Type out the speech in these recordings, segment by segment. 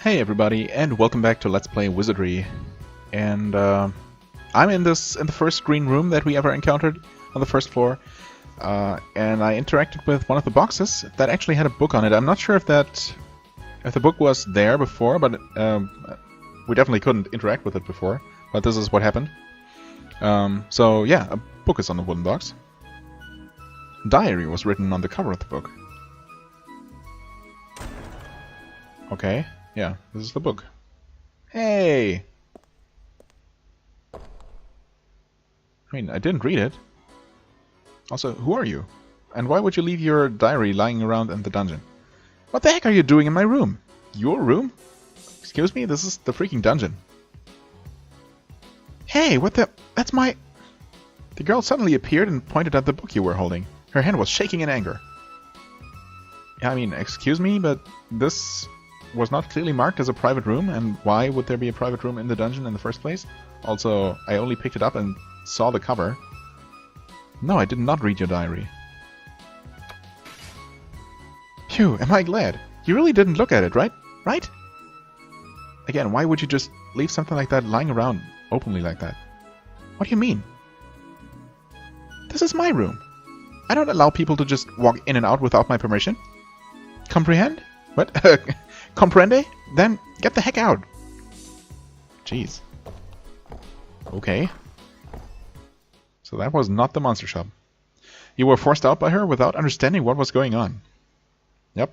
Hey everybody, and welcome back to Let's Play Wizardry. And I'm in the first green room that we ever encountered on the first floor, and I interacted with one of the boxes that actually had a book on it. I'm not sure if the book was there before, but we definitely couldn't interact with it before. But this is what happened. So yeah, a book is on the wooden box. Diary was written on the cover of the book. Okay. Yeah, this is the book. Hey! I mean, I didn't read it. Also, who are you? And why would you leave your diary lying around in the dungeon? What the heck are you doing in my room? Your room? Excuse me? This is the freaking dungeon. Hey, what the... That's my... The girl suddenly appeared and pointed at the book you were holding. Her hand was shaking in anger. Yeah, I mean, excuse me, but this... was not clearly marked as a private room, and why would there be a private room in the dungeon in the first place? Also, I only picked it up and saw the cover. No, I did not read your diary. Phew, am I glad. You really didn't look at it, right? Right? Again, why would you just leave something like that lying around openly like that? What do you mean? This is my room. I don't allow people to just walk in and out without my permission. Comprehend? What? Comprende? Then get the heck out. Jeez. Okay. So that was not the monster shop. You were forced out by her without understanding what was going on. Yep.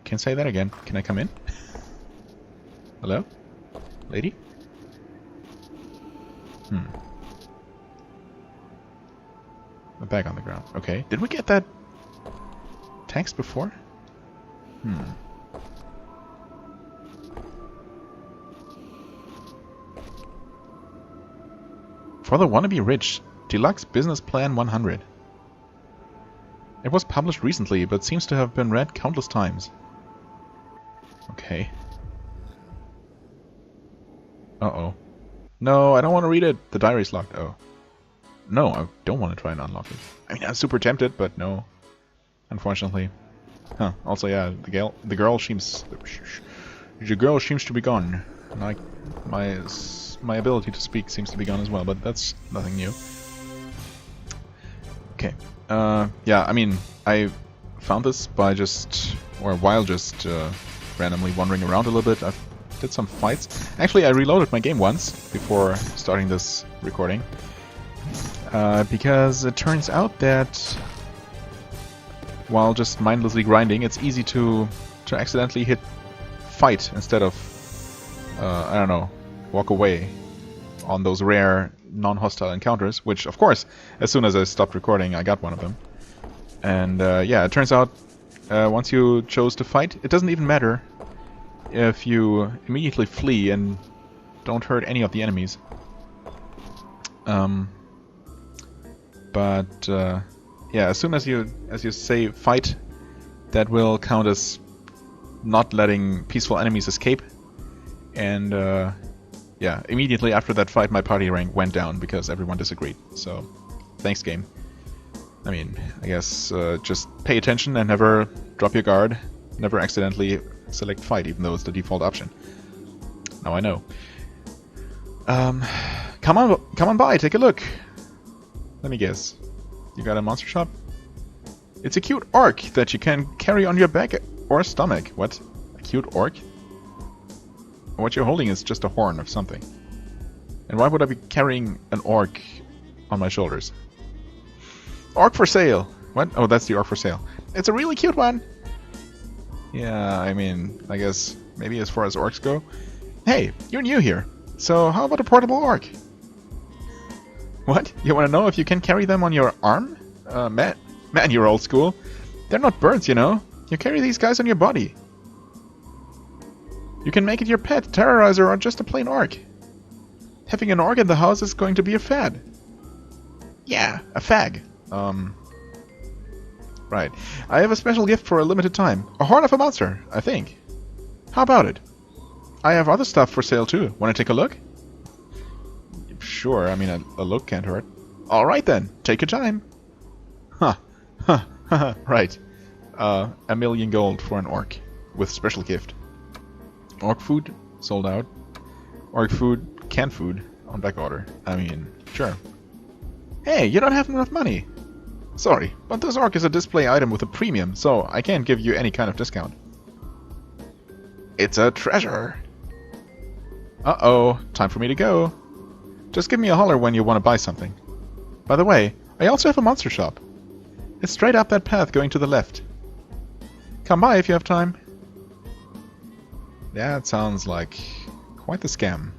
Can't say that again. Can I come in? Hello? Lady? A bag on the ground. Okay. Did we get that text before? For the Wannabe Rich, Deluxe Business Plan 100. It was published recently, but seems to have been read countless times. Okay. Uh-oh. No, I don't want to read it. The diary's locked. Oh. No, I don't want to try and unlock it. I mean, I'm super tempted, but no. Unfortunately. Huh. Also, yeah, the girl seems to be gone. Like my ability to speak seems to be gone as well, but that's nothing new. Okay. Yeah, I mean, I found this by while just randomly wandering around a little bit. I did some fights. Actually, I reloaded my game once before starting this recording. Because it turns out that while just mindlessly grinding, it's easy to accidentally hit fight instead of, I don't know, walk away on those rare non-hostile encounters, which, of course, as soon as I stopped recording, I got one of them. And, yeah, it turns out, once you chose to fight, it doesn't even matter if you immediately flee and don't hurt any of the enemies. Yeah, as soon as you say fight, that will count as not letting peaceful enemies escape. And yeah, immediately after that fight, my party rank went down because everyone disagreed. So, thanks, game. I mean, I guess just pay attention and never drop your guard. Never accidentally select fight, even though it's the default option. Now I know. Come on by, take a look. Let me guess. You got a monster shop? It's a cute orc that you can carry on your back or stomach. What? A cute orc? What you're holding is just a horn of something. And why would I be carrying an orc on my shoulders? Orc for sale! What? Oh, that's the orc for sale. It's a really cute one! Yeah, I mean, I guess maybe as far as orcs go. Hey, you're new here. So how about a portable orc? What? You want to know if you can carry them on your arm? Man, you're old school. They're not birds, you know. You carry these guys on your body. You can make it your pet, terrorizer, or just a plain orc. Having an orc in the house is going to be a fad. Yeah, a fag. Right. I have a special gift for a limited time. A horn of a monster, I think. How about it? I have other stuff for sale too. Want to take a look? Sure, I mean, a look can't hurt. Alright then, take your time. Right. 1,000,000 gold for an orc with special gift. Orc food, sold out. Orc food, canned food, on back order. I mean, sure. Hey, you don't have enough money! Sorry, but this orc is a display item with a premium, so I can't give you any kind of discount. It's a treasure! Uh-oh, time for me to go. Just give me a holler when you want to buy something. By the way, I also have a monster shop. It's straight up that path going to the left. Come by if you have time. That sounds like quite the scam.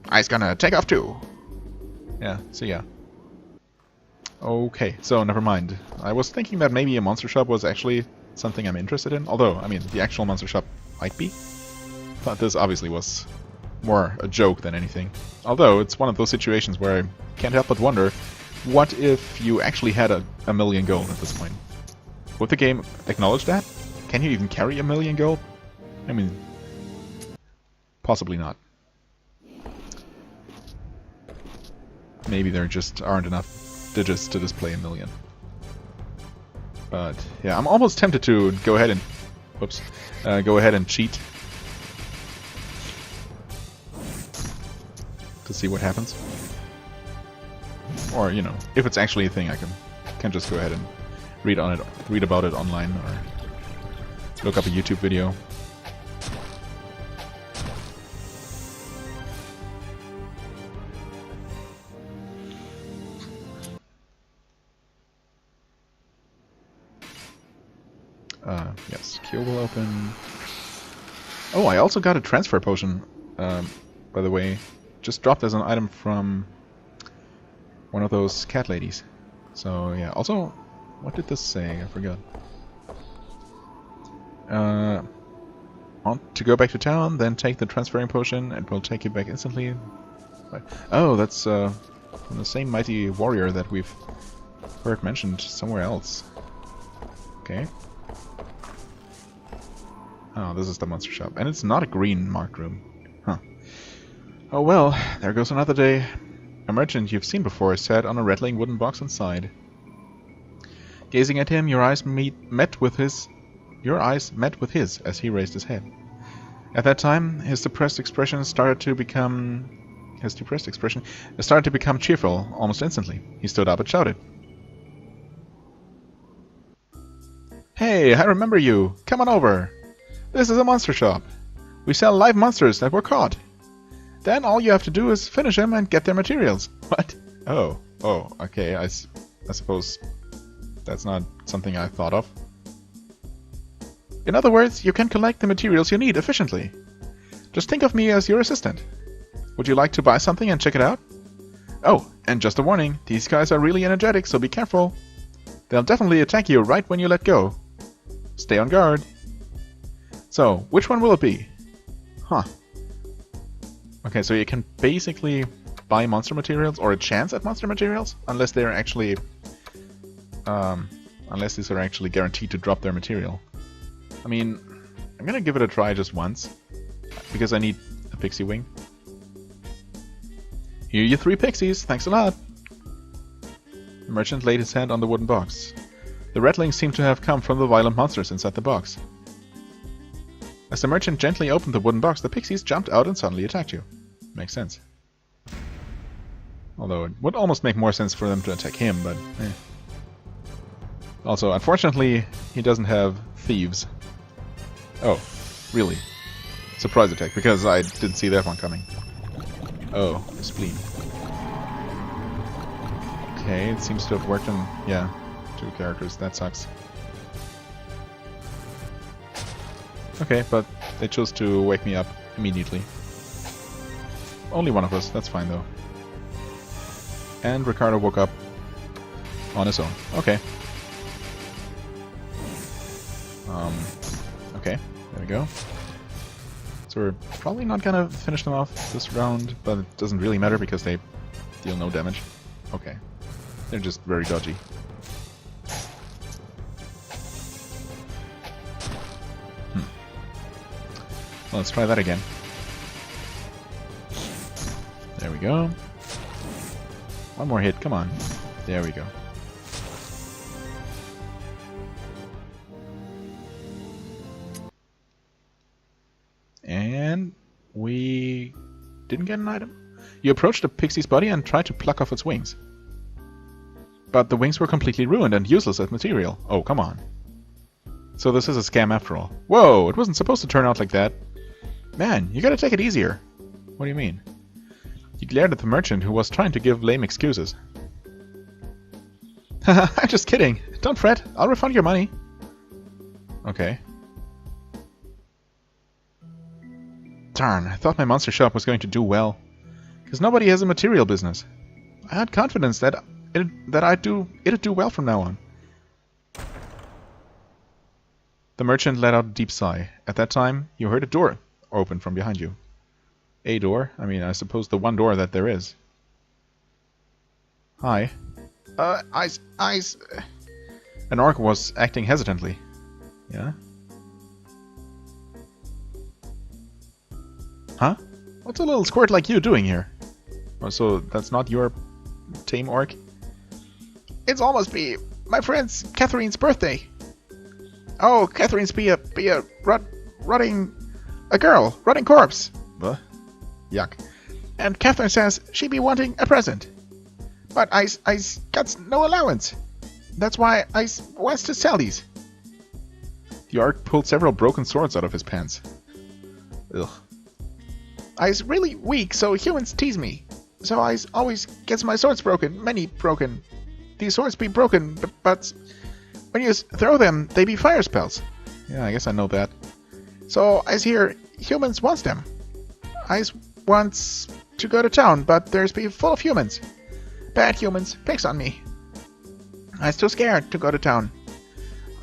I's gonna take off too. Yeah, see ya. Okay, so never mind. I was thinking that maybe a monster shop was actually something I'm interested in. Although, I mean, the actual monster shop might be. But this obviously was more a joke than anything. Although, it's one of those situations where I can't help but wonder, what if you actually had a million gold at this point? Would the game acknowledge that? Can you even carry a million gold? I mean, possibly not. Maybe there just aren't enough digits to display a million. But yeah, I'm almost tempted to go ahead and, whoops, go ahead and cheat to see what happens. Or, you know, if it's actually a thing, I can just go ahead and read about it online, or look up a YouTube video. Yes, queue will open. Oh, I also got a transfer potion, by the way. Just dropped as an item from one of those cat ladies. So, yeah. Also, what did this say? I forgot. Want to go back to town, then take the transferring potion, and we'll take you back instantly. Oh, that's from the same mighty warrior that we've heard mentioned somewhere else. Okay. Oh, this is the monster shop. And it's not a green marked room. Huh. Oh well, there goes another day. A merchant you've seen before sat on a rattling wooden box inside. Gazing at him, your eyes met with his as he raised his head. At that time, his depressed expression started to become cheerful almost instantly. He stood up and shouted. Hey, I remember you. Come on over. This is a monster shop. We sell live monsters that were caught. Then all you have to do is finish them and get their materials. What? Oh, okay. I suppose that's not something I thought of. In other words, you can collect the materials you need efficiently. Just think of me as your assistant. Would you like to buy something and check it out? Oh, and just a warning, these guys are really energetic, so be careful. They'll definitely attack you right when you let go. Stay on guard. So, which one will it be? Huh. Okay, so you can basically buy monster materials, or a chance at monster materials, unless they're actually... unless these are actually guaranteed to drop their material. I mean, I'm gonna give it a try just once, because I need a pixie wing. Here are your 3 pixies, thanks a lot! The merchant laid his hand on the wooden box. The rattlings seemed to have come from the violent monsters inside the box. As the merchant gently opened the wooden box, the pixies jumped out and suddenly attacked you. Makes sense. Although it would almost make more sense for them to attack him, but eh. Also, unfortunately, he doesn't have thieves. Oh, really? Surprise attack, because I didn't see that one coming. Oh, the spleen. Okay, it seems to have worked on, yeah, 2 characters. That sucks. Okay, but they chose to wake me up immediately. Only one of us, that's fine though. And Ricardo woke up on his own. Okay. Okay, there we go. So we're probably not gonna finish them off this round, but it doesn't really matter because they deal no damage. Okay. They're just very dodgy. Well, let's try that again. There we go. One more hit, come on. There we go. We didn't get an item? You approached the pixie's body and tried to pluck off its wings. But the wings were completely ruined and useless as material. Oh, come on. So this is a scam after all. Whoa, it wasn't supposed to turn out like that. Man, you gotta take it easier. What do you mean? He glared at the merchant, who was trying to give lame excuses. Haha, I'm just kidding. Don't fret, I'll refund your money. Okay. Darn, I thought my monster shop was going to do well. Because nobody has a material business. I had confidence that it'd do well from now on. The merchant let out a deep sigh. At that time, you heard a door open from behind you. A door? I mean, I suppose the one door that there is. Hi. Eyes. An orc was acting hesitantly. Yeah? Huh? What's a little squirt like you doing here? Oh, so that's not your tame orc? It's almost be my friend's Catherine's birthday. Oh, Catherine's be a rotting corpse. What? Yuck. And Catherine says she be wanting a present. But I got no allowance. That's why I wants to sell these. The orc pulled several broken swords out of his pants. Ugh. I's really weak, so humans tease me. So I always gets my swords broken, many broken. These swords be broken, but when you throw them, they be fire spells. Yeah, I guess I know that. So I's hear humans wants them. I's wants to go to town, but there's be full of humans. Bad humans picks on me. I's too scared to go to town.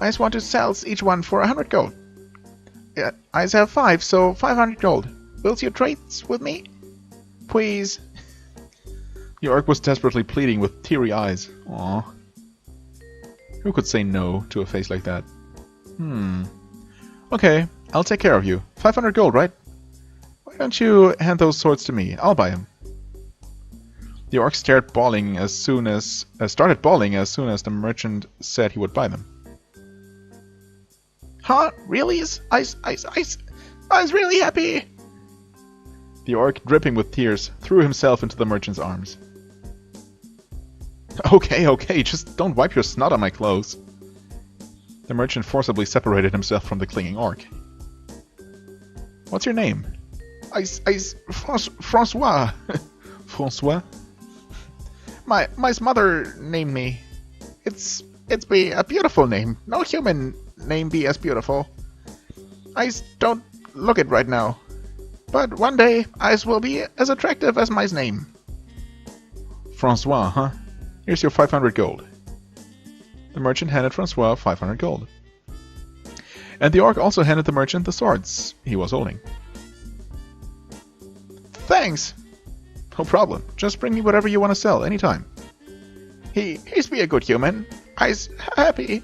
I's want to sell each one for 100 gold. Yeah, I's have 5, so 500 gold. Will you trade with me? Please. The orc was desperately pleading with teary eyes. Aww. Who could say no to a face like that? Okay, I'll take care of you. 500 gold, right? Why don't you hand those swords to me? I'll buy them. The orc started bawling as soon as the merchant said he would buy them. Huh? Really? I was really happy. The orc, dripping with tears, threw himself into the merchant's arms. Okay, just don't wipe your snot on my clothes. The merchant forcibly separated himself from the clinging orc. What's your name? Francois. Francois? My mother named me. It's be a beautiful name. No human name be as beautiful. I don't look it right now. But one day, I will be as attractive as my name. Francois, huh? Here's your 500 gold. The merchant handed Francois 500 gold. And the orc also handed the merchant the swords he was holding. Thanks! No problem. Just bring me whatever you want to sell, anytime. He's be a good human. I's happy.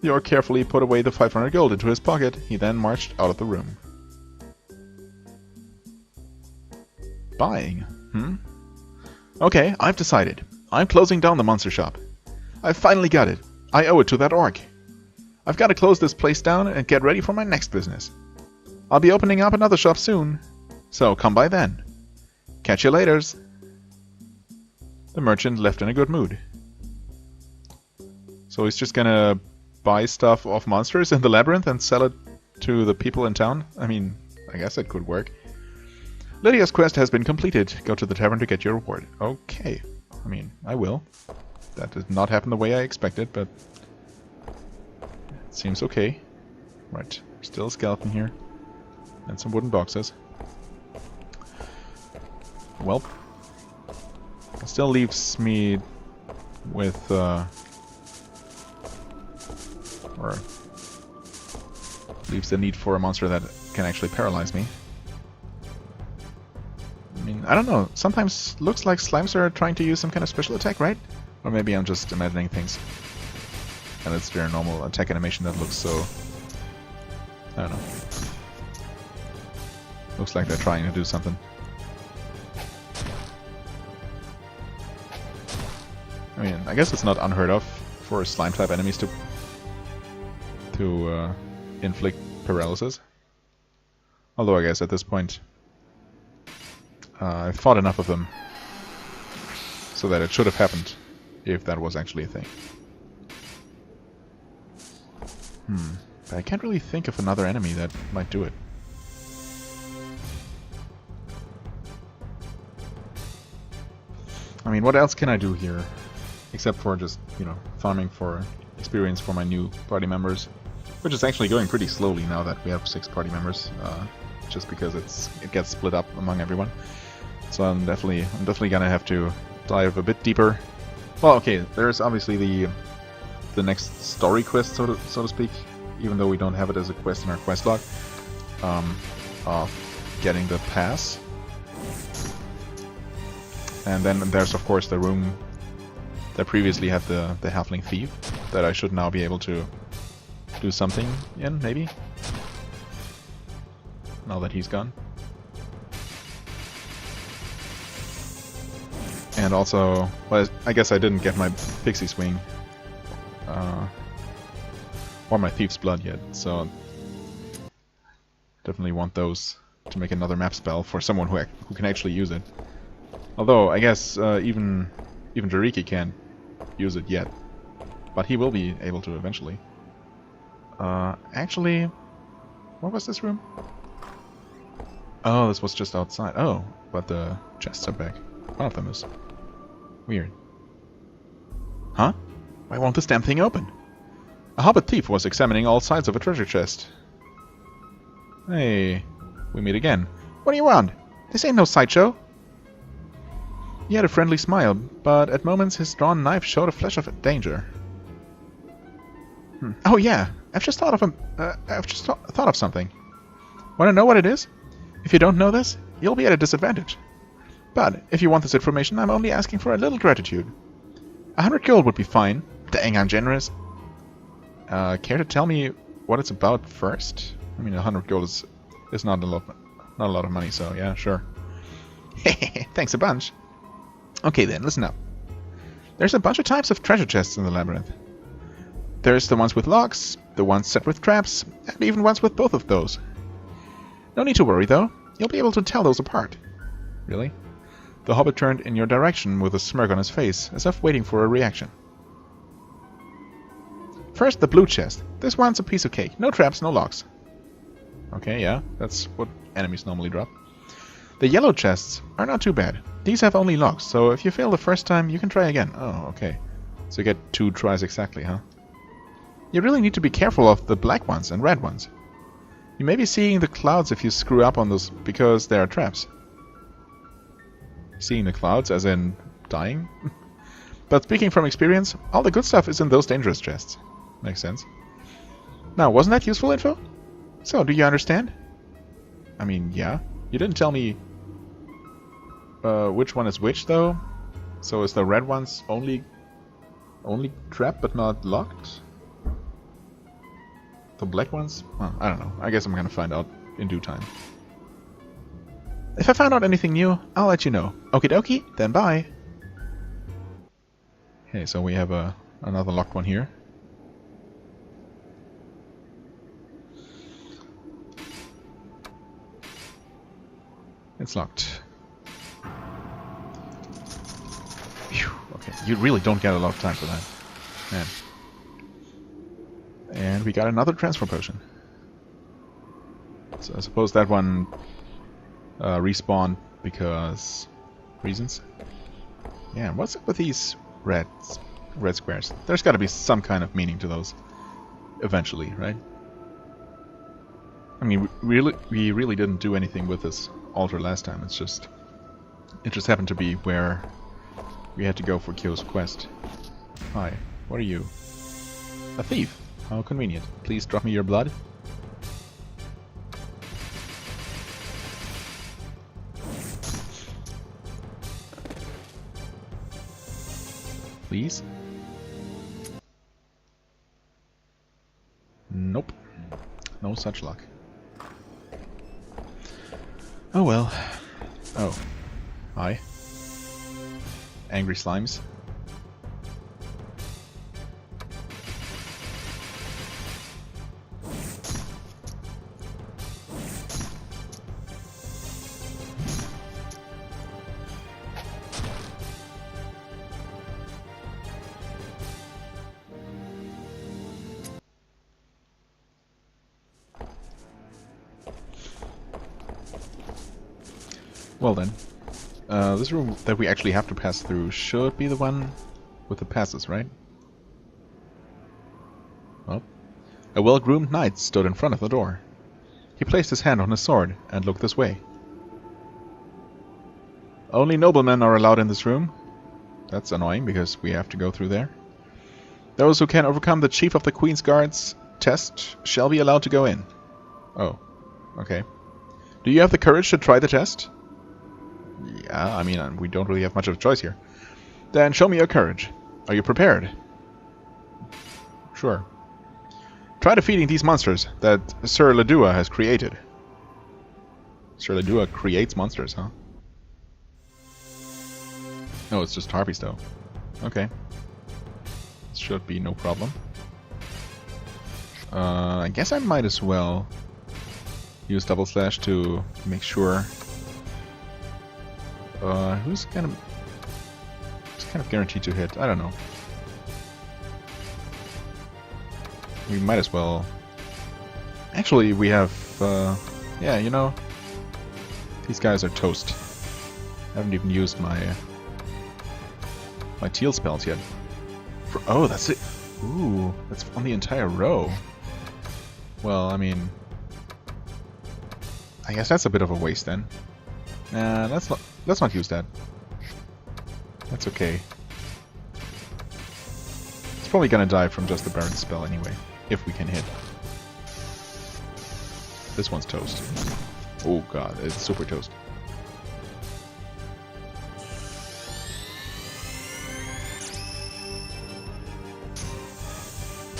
The orc carefully put away the 500 gold into his pocket. He then marched out of the room. Buying? Okay, I've decided. I'm closing down the monster shop. I've finally got it. I owe it to that orc. I've got to close this place down and get ready for my next business. I'll be opening up another shop soon, so come by then. Catch you laters. The merchant left in a good mood. So he's just gonna buy stuff off monsters in the labyrinth and sell it to the people in town? I mean, I guess it could work. Lydia's quest has been completed. Go to the tavern to get your reward. Okay. I mean, I will. That did not happen the way I expected, but it seems okay. Right. Still a skeleton here. And some wooden boxes. Well. It still leaves me with, or leaves the need for a monster that can actually paralyze me. I mean, I don't know. Sometimes looks like slimes are trying to use some kind of special attack, right? Or maybe I'm just imagining things. And it's their normal attack animation that looks so... I don't know. Looks like they're trying to do something. I mean, I guess it's not unheard of for slime-type enemies to inflict paralysis. Although I guess at this point I've fought enough of them so that it should have happened if that was actually a thing. But I can't really think of another enemy that might do it. I mean, what else can I do here? Except for just, you know, farming for experience for my new party members. Which is actually going pretty slowly now that we have 6 party members. Just because it gets split up among everyone. So I'm definitely gonna have to dive a bit deeper. Well, okay, there's obviously the next story quest, so to speak, even though we don't have it as a quest in our quest log, of getting the pass. And then there's of course the room that previously had the halfling thief that I should now be able to do something in, maybe, now that he's gone. And also, well, I guess I didn't get my pixie swing or my thief's blood yet, so definitely want those to make another map spell for someone who can actually use it. Although I guess even Jariki can't use it yet, but he will be able to eventually. Actually, what was this room? Oh, this was just outside. Oh, but the chests are back. One of them is. Weird. Huh? Why won't this damn thing open? A hobbit thief was examining all sides of a treasure chest. Hey, we meet again. What do you want? This ain't no sideshow. He had a friendly smile, but at moments his drawn knife showed a flash of danger. Oh yeah, I've just thought of something. Want to know what it is? If you don't know this, you'll be at a disadvantage. But if you want this information, I'm only asking for a little gratitude. 100 gold would be fine. Dang, I'm generous. Care to tell me what it's about first? I mean, 100 gold is not a lot of money, so yeah, sure. Thanks a bunch. Okay then, listen up. There's a bunch of types of treasure chests in the labyrinth. There's the ones with locks, the ones set with traps, and even ones with both of those. No need to worry though, you'll be able to tell those apart. Really? The hobbit turned in your direction with a smirk on his face, as if waiting for a reaction. First, the blue chest. This one's a piece of cake. No traps, no locks. Okay, yeah, that's what enemies normally drop. The yellow chests are not too bad. These have only locks, so if you fail the first time, you can try again. Oh, okay. So you get 2 tries exactly, huh? You really need to be careful of the black ones and red ones. You may be seeing the clouds if you screw up on those, because they are traps. Seeing the clouds, as in dying? But speaking from experience, all the good stuff is in those dangerous chests. Makes sense. Now, wasn't that useful info? So, do you understand? I mean, yeah. You didn't tell me which one is which, though. So is the red ones only trapped but not locked? The black ones? Well, I don't know. I guess I'm gonna find out in due time. If I find out anything new, I'll let you know. Okie dokie, then bye. Okay, so we have another locked one here. It's locked. Phew, okay, you really don't get a lot of time for that. Man. And we got another transfer potion. So I suppose that one respawned because reasons. Yeah, what's up with these red squares? There's got to be some kind of meaning to those eventually, right? I mean, we really didn't do anything with this altar last time. It just happened to be where we had to go for Kyo's quest. Hi, what are you? A thief. How convenient. Please drop me your blood. Please? Nope. No such luck. Oh well. Oh. Hi. Angry slimes. Well then. This room that we actually have to pass through should be the one with the passes, right? Well, a well-groomed knight stood in front of the door. He placed his hand on his sword and looked this way. Only noblemen are allowed in this room. That's annoying because we have to go through there. Those who can overcome the Chief of the Queen's Guard's test shall be allowed to go in. Oh, okay. Do you have the courage to try the test? Yeah, I mean, we don't really have much of a choice here. Then show me your courage. Are you prepared? Sure. Try defeating these monsters that Sir Ledua has created. Sir Ledua creates monsters, huh? No, it's just harpies, though. Okay. This should be no problem. I guess I might as well use double slash to make sure. Who's kind of guaranteed to hit? I don't know. We might as well. Actually, we have. Yeah, you know, these guys are toast. I haven't even used my teal spells yet. Oh, that's it. Ooh, that's on the entire row. Well, I mean, I guess that's a bit of a waste then. Nah, let's not use that. That's okay. It's probably gonna die from just the Baron spell anyway, if we can hit. This one's toast. Oh god, it's super toast.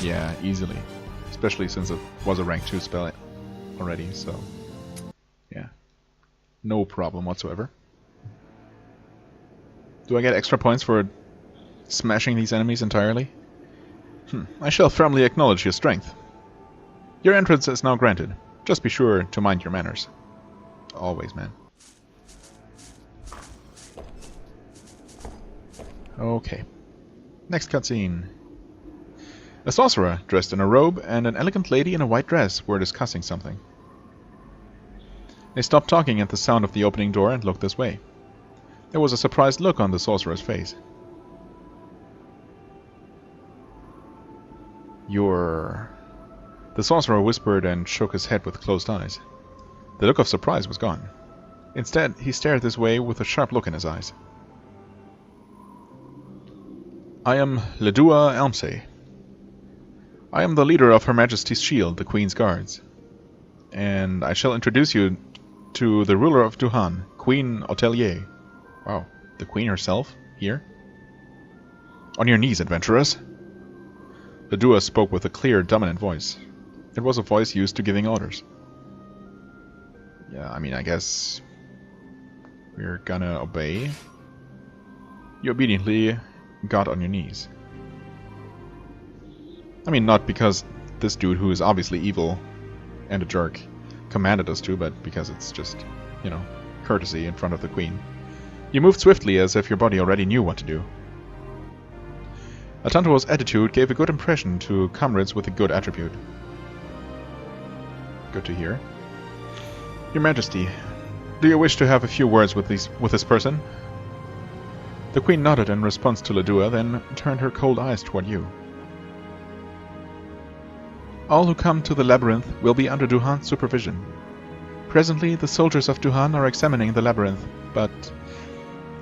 Yeah, easily. Especially since it was a rank 2 spell already, so yeah. No problem whatsoever. Do I get extra points for smashing these enemies entirely? I shall firmly acknowledge your strength. Your entrance is now granted. Just be sure to mind your manners. Always, man. Okay. Next cutscene. A sorcerer, dressed in a robe, and an elegant lady in a white dress were discussing something. They stopped talking at the sound of the opening door and looked this way. There was a surprised look on the sorcerer's face. You're... The sorcerer whispered and shook his head with closed eyes. The look of surprise was gone. Instead, he stared this way with a sharp look in his eyes. I am Ledua Elmsay. I am the leader of Her Majesty's Shield, the Queen's Guards. And I shall introduce you to the ruler of Duhan, Queen Hotelier. Wow, the Queen herself? Here? On your knees, adventurers! Ledua spoke with a clear, dominant voice. It was a voice used to giving orders. Yeah, I mean, I guess we're gonna obey. You obediently got on your knees. I mean, not because this dude, who is obviously evil and a jerk, commanded us to, but because it's just, you know, courtesy in front of the Queen. You moved swiftly as if your body already knew what to do. Atantuo's attitude gave a good impression to comrades with a good attribute. Good to hear. Your Majesty, do you wish to have a few words with this person? The Queen nodded in response to Ledua, then turned her cold eyes toward you. All who come to the labyrinth will be under Duhan's supervision. Presently, the soldiers of Duhan are examining the labyrinth, but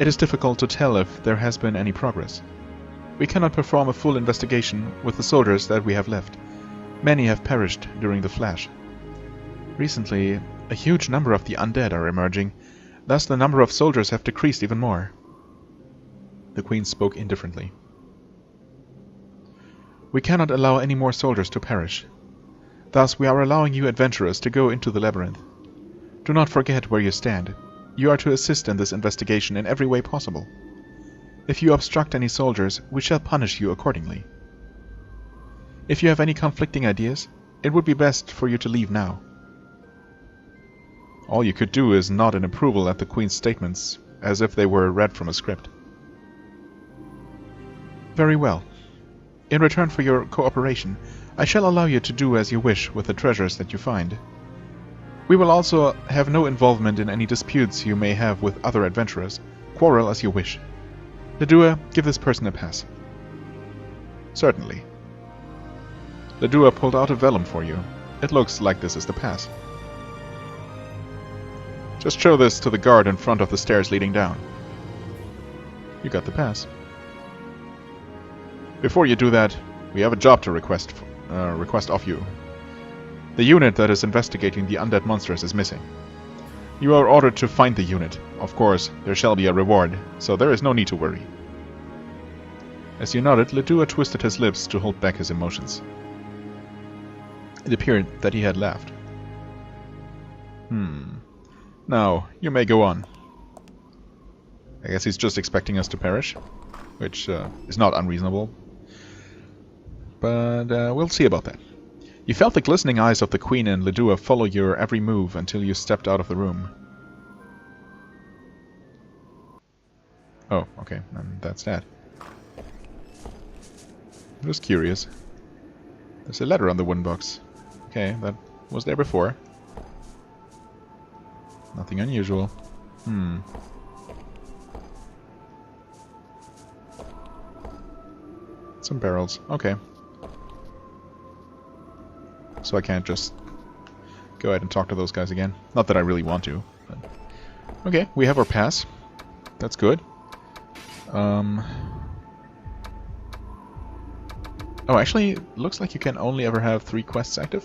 it is difficult to tell if there has been any progress. We cannot perform a full investigation with the soldiers that we have left. Many have perished during the flash. Recently, a huge number of the undead are emerging, thus the number of soldiers have decreased even more. The Queen spoke indifferently. We cannot allow any more soldiers to perish. Thus, we are allowing you adventurers to go into the labyrinth. Do not forget where you stand. You are to assist in this investigation in every way possible. If you obstruct any soldiers, we shall punish you accordingly. If you have any conflicting ideas, it would be best for you to leave now. All you could do is nod in approval at the Queen's statements, as if they were read from a script. Very well. In return for your cooperation, I shall allow you to do as you wish with the treasures that you find. We will also have no involvement in any disputes you may have with other adventurers. Quarrel as you wish. Ledua, give this person a pass. Certainly. Ledua pulled out a vellum for you. It looks like this is the pass. Just show this to the guard in front of the stairs leading down. You got the pass. Before you do that, we have a job to request of you. The unit that is investigating the undead monsters is missing. You are ordered to find the unit. Of course, there shall be a reward, so there is no need to worry. As you nodded, Ledua twisted his lips to hold back his emotions. It appeared that he had laughed. Now, you may go on. I guess he's just expecting us to perish, which is not unreasonable. But we'll see about that. You felt the glistening eyes of the Queen and Ledua follow your every move until you stepped out of the room. Oh, okay, and that's that. I'm just curious. There's a letter on the wooden box. Okay, that was there before. Nothing unusual. Some perils. Okay. So I can't just go ahead and talk to those guys again. Not that I really want to. But... Okay, we have our pass. That's good. Oh, actually, it looks like you can only ever have 3 quests active.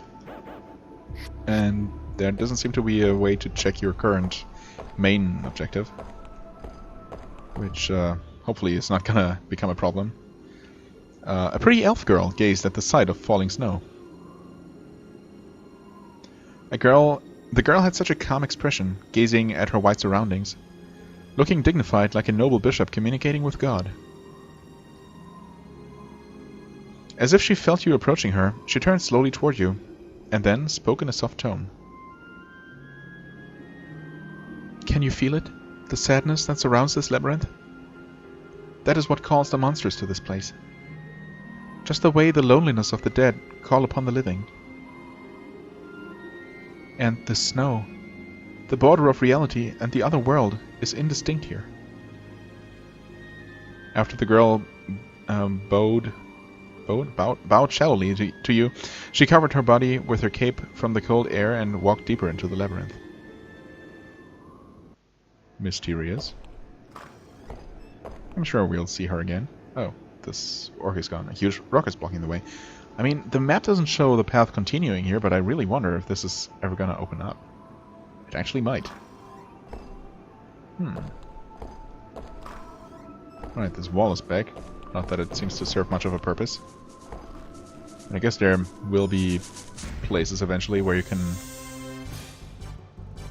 And there doesn't seem to be a way to check your current main objective. Which, hopefully is not gonna become a problem. A pretty elf girl gazed at the sight of falling snow. The girl had such a calm expression, gazing at her white surroundings, looking dignified like a noble bishop communicating with God. As if she felt you approaching her, she turned slowly toward you, and then spoke in a soft tone. Can you feel it? The sadness that surrounds this labyrinth? That is what calls the monsters to this place. Just the way the loneliness of the dead call upon the living. And the snow, the border of reality and the other world, is indistinct here. After the girl bowed shallowly to you, she covered her body with her cape from the cold air and walked deeper into the labyrinth. Mysterious. I'm sure we'll see her again. Oh, this orc is gone. A huge rock is blocking the way. I mean, the map doesn't show the path continuing here, but I really wonder if this is ever going to open up. It actually might. Alright, this wall is back. Not that it seems to serve much of a purpose. I guess there will be places eventually where you can...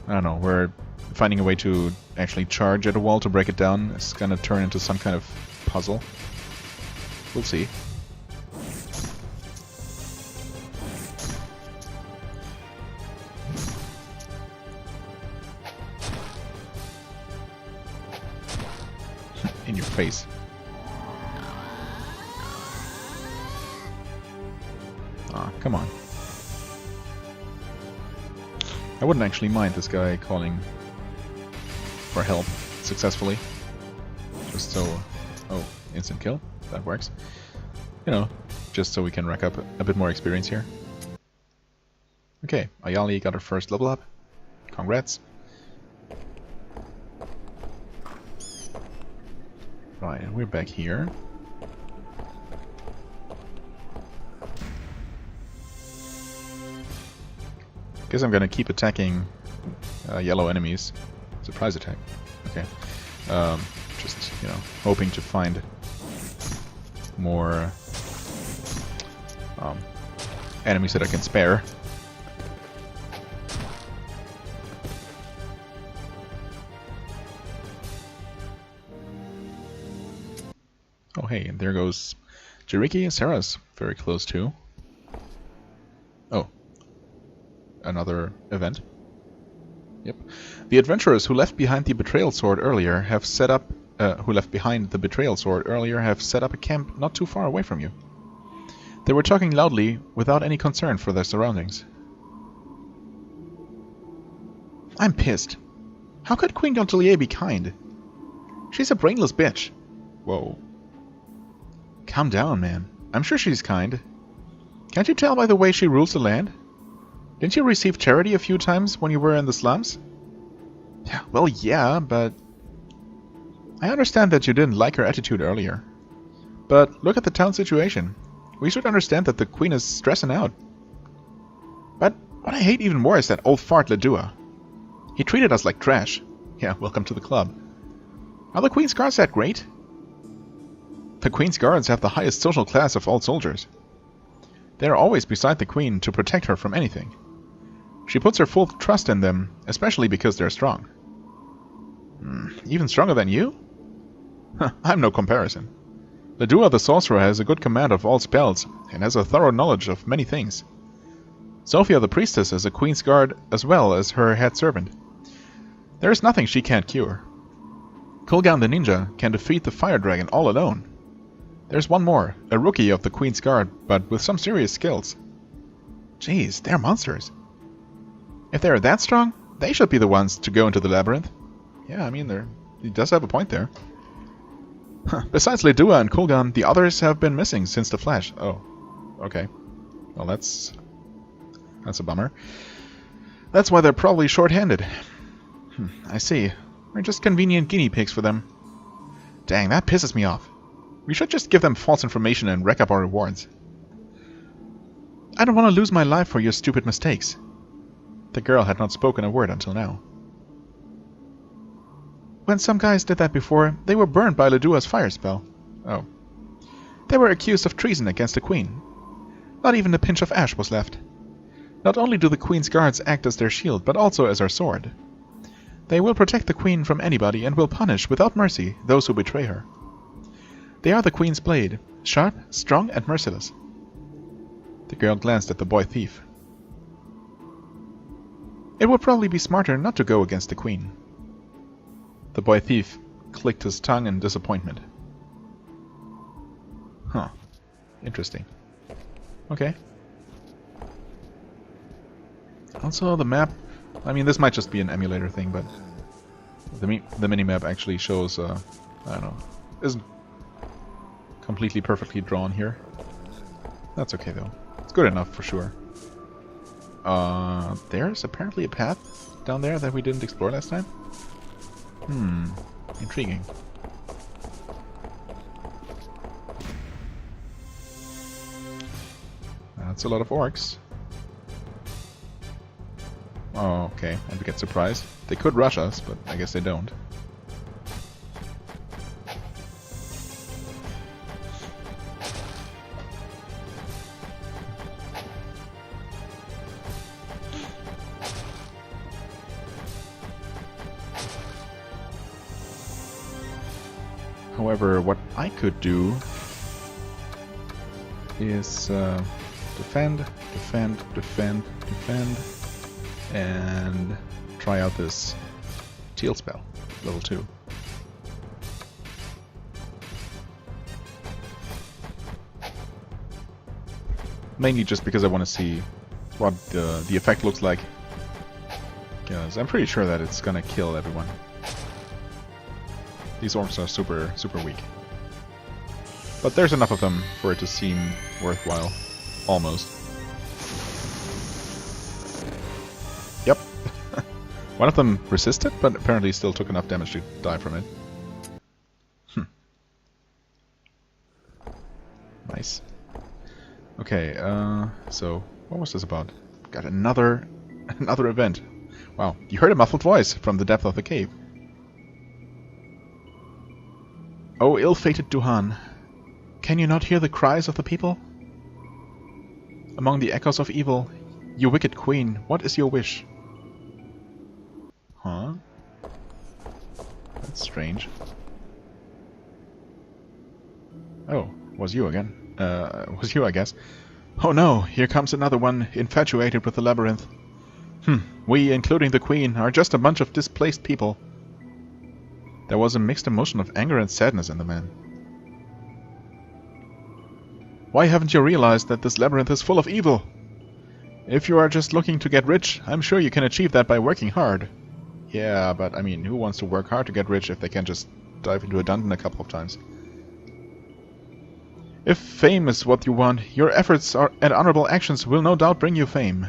I don't know, where finding a way to actually charge at a wall to break it down is going to turn into some kind of puzzle. We'll see. In your face. Ah, come on. I wouldn't actually mind this guy calling for help successfully. Just so... Oh, instant kill. That works. You know, just so we can rack up a bit more experience here. Okay, Ayali got her first level up. Congrats. Right, and we're back here. Guess I'm gonna keep attacking yellow enemies. Surprise attack. Okay. Just, you know, hoping to find more enemies that I can spare. Oh hey, and there goes Jiriki and Sarah's very close too. Oh. Another event. Yep. The adventurers who left behind the betrayal sword earlier have set up a camp not too far away from you. They were talking loudly without any concern for their surroundings. I'm pissed. How could Queen Gontelier be kind? She's a brainless bitch. Whoa. Calm down, man. I'm sure she's kind. Can't you tell by the way she rules the land? Didn't you receive charity a few times when you were in the slums? Yeah, well, yeah, but... I understand that you didn't like her attitude earlier. But look at the town situation. We should understand that the Queen is stressing out. But what I hate even more is that old fart Ledua. He treated us like trash. Yeah, welcome to the club. Are the Queen's Guards that great? The Queen's Guards have the highest social class of all soldiers. They are always beside the Queen to protect her from anything. She puts her full trust in them, especially because they're strong. Even stronger than you? I'm no comparison. Ledua the Sorcerer has a good command of all spells, and has a thorough knowledge of many things. Sophia the Priestess is a Queen's Guard as well as her head servant. There is nothing she can't cure. Kulgan the Ninja can defeat the Fire Dragon all alone. There's one more, a rookie of the Queen's Guard, but with some serious skills. Jeez, they're monsters. If they're that strong, they should be the ones to go into the labyrinth. Yeah, I mean, he does have a point there. Besides Ledua and Kulgan, the others have been missing since the Flash. Oh, okay. Well, that's a bummer. That's why they're probably short-handed. I see. We're just convenient guinea pigs for them. Dang, that pisses me off. We should just give them false information and rack up our rewards. I don't want to lose my life for your stupid mistakes. The girl had not spoken a word until now. When some guys did that before, they were burned by Ledua's fire spell. Oh. They were accused of treason against the Queen. Not even a pinch of ash was left. Not only do the Queen's Guards act as their shield, but also as our sword. They will protect the Queen from anybody and will punish without mercy those who betray her. They are the Queen's blade, sharp, strong, and merciless. The girl glanced at the boy thief. It would probably be smarter not to go against the Queen. The boy thief clicked his tongue in disappointment. Huh. Interesting. Okay. Also, the map... I mean, this might just be an emulator thing, but... The minimap actually shows, I don't know... Isn't completely perfectly drawn here. That's okay, though. It's good enough, for sure. There's apparently a path down there that we didn't explore last time. Intriguing. That's a lot of orcs. Oh, okay. And we get surprised. They could rush us, but I guess they don't. However, what I could do is defend, defend, defend, defend, and try out this teal spell, level 2. Mainly just because I want to see what the effect looks like. Because I'm pretty sure that it's gonna kill everyone. These orcs are super, super weak. But there's enough of them for it to seem worthwhile. Almost. Yep. One of them resisted, but apparently still took enough damage to die from it. Nice. Okay, so what was this about? Got another event. Wow, you heard a muffled voice from the depth of the cave. O ill-fated Duhan, can you not hear the cries of the people? Among the echoes of evil, you wicked queen, what is your wish? Huh? That's strange. Oh, was you again. Was you, I guess. Oh no, here comes another one, infatuated with the labyrinth. We, including the queen, are just a bunch of displaced people. There was a mixed emotion of anger and sadness in the man. Why haven't you realized that this labyrinth is full of evil? If you are just looking to get rich, I'm sure you can achieve that by working hard. Yeah, but I mean, who wants to work hard to get rich if they can just dive into a dungeon a couple of times? If fame is what you want, your efforts and honorable actions will no doubt bring you fame.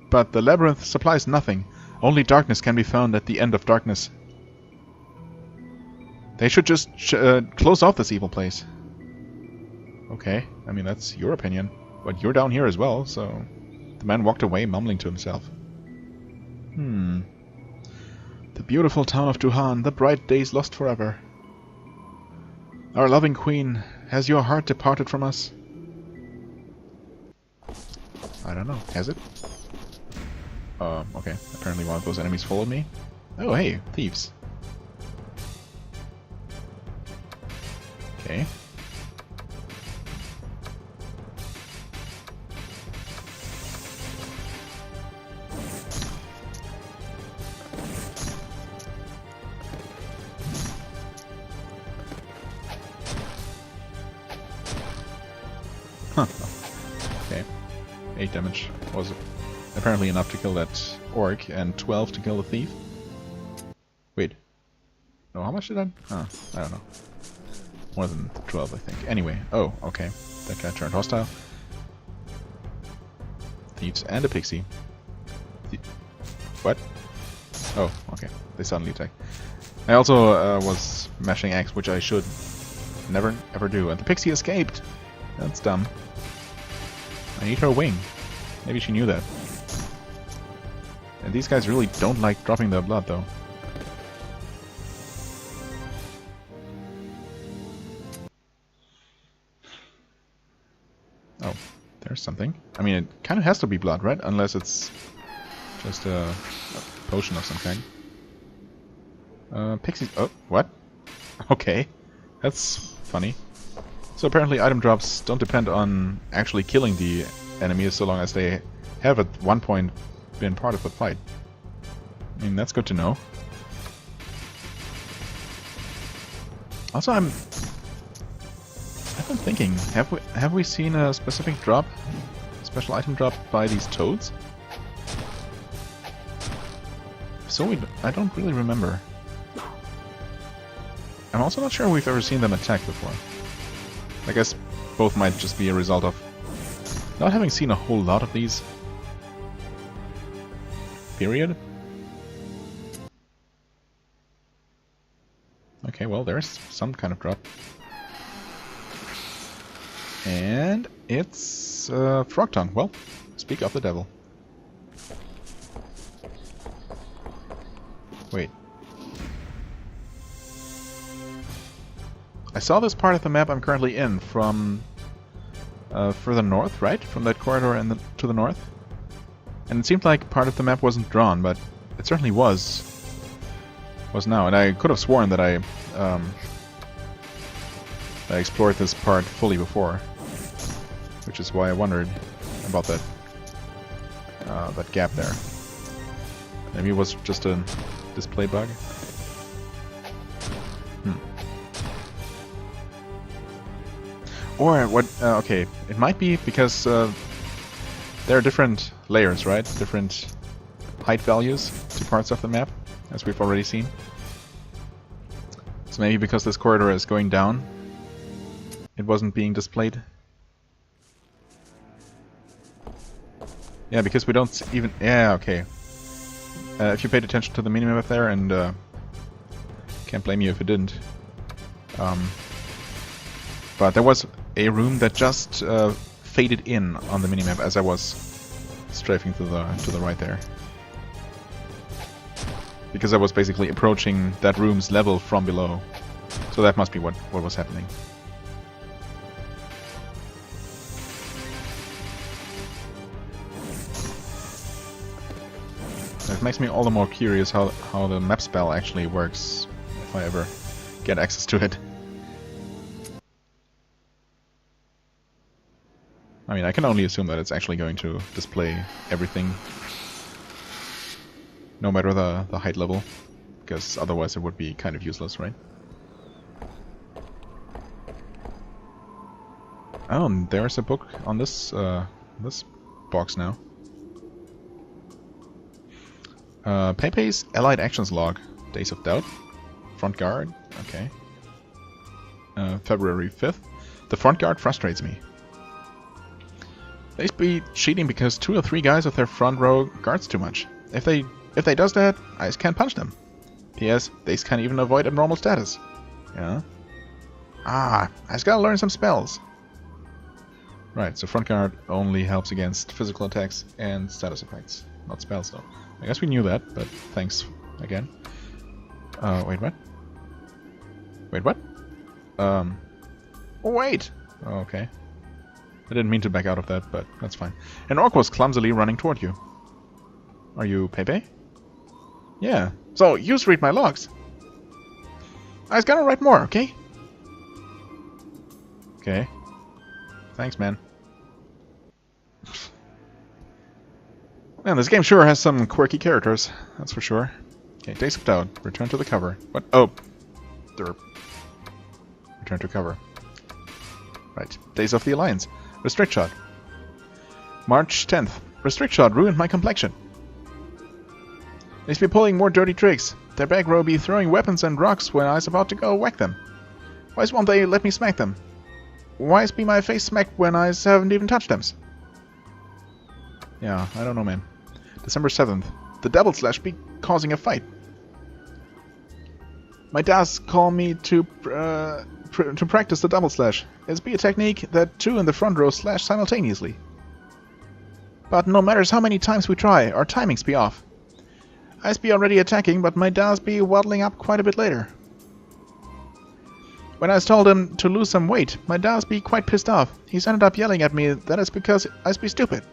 But the labyrinth supplies nothing. Only darkness can be found at the end of darkness. They should just close off this evil place. Okay, I mean, that's your opinion. But you're down here as well, so... The man walked away, mumbling to himself. The beautiful town of Duhan, the bright days lost forever. Our loving queen, has your heart departed from us? I don't know. Has it? Okay. Apparently one of those enemies followed me. Oh, hey, thieves. Okay. Huh. Okay. 8 damage was apparently enough to kill that orc, and 12 to kill the thief. Wait. No, how much did I... Huh, I don't know. More than 12, I think. Anyway. Oh, okay. That guy turned hostile. Thieves and a pixie. What? Oh, okay. They suddenly attack. I also was mashing X, which I should never ever do. And the pixie escaped! That's dumb. I need her wing. Maybe she knew that. And these guys really don't like dropping their blood, though. Oh, there's something. I mean, it kind of has to be blood, right? Unless it's just a potion of some kind. Pixies... Oh, what? Okay. That's funny. So apparently item drops don't depend on actually killing the enemies so long as they have at one point been part of the fight. I mean, that's good to know. Also, I've been thinking, have we seen a specific drop, special item drop by these toads? So I don't really remember. I'm also not sure we've ever seen them attack before. I guess both might just be a result of not having seen a whole lot of these. Period. Okay, well, there's some kind of drop. And it's frog tongue. Well, speak of the devil. Wait. I saw this part of the map I'm currently in from further north, right? From that corridor to the north. And it seemed like part of the map wasn't drawn, but it certainly was now. And I could have sworn that I explored this part fully before, which is why I wondered about that that gap there. Maybe it was just a display bug. Or what? Okay, it might be because there are different layers, right? Different height values to parts of the map, as we've already seen. So maybe because this corridor is going down, it wasn't being displayed. Yeah, because we don't even... Yeah, okay. If you paid attention to the minimap there, and can't blame you if you didn't. But there was a room that just faded in on the minimap as I was strafing to the right there. Because I was basically approaching that room's level from below. So that must be what was happening. It makes me all the more curious how the map spell actually works, if I ever get access to it. I mean, I can only assume that it's actually going to display everything, no matter the height level, because otherwise it would be kind of useless, right? Oh, and there's a book on this this box now. Pepe's Allied Actions log. Days of Doubt. Front Guard. Okay. February 5th. The front guard frustrates me. They be cheating because 2 or 3 guys of their front row guards too much. If they does that, I just can't punch them. P.S. They can't even avoid abnormal status. Yeah. I just gotta learn some spells. Right, so front guard only helps against physical attacks and status effects. Not spells though. I guess we knew that, but thanks again. Wait, what? Wait, what? Oh, wait! Oh, okay. I didn't mean to back out of that, but that's fine. An orc was clumsily running toward you. Are you Pepe? Yeah. So, you read my logs. I was gonna write more, okay? Okay. Thanks, man. Man, this game sure has some quirky characters, that's for sure. Okay, Days of Doubt. Return to the cover. What? Oh. Derp. Return to cover. Right. Days of the Alliance. Restrict Shot. March 10th. Restrict Shot ruined my complexion. They'd be pulling more dirty tricks. Their back row be throwing weapons and rocks when I was about to go whack them. Why won't they let me smack them? Why is be my face smacked when I haven't even touched them? Yeah, I don't know, man. December 7th. The Double Slash be causing a fight. My dads call me to practice the Double Slash. It's be a technique that 2 in the front row slash simultaneously. But no matters how many times we try, our timings be off. I's be already attacking, but my dads be waddling up quite a bit later. When I told him to lose some weight, my dads be quite pissed off. He's ended up yelling at me that it's because I's be stupid.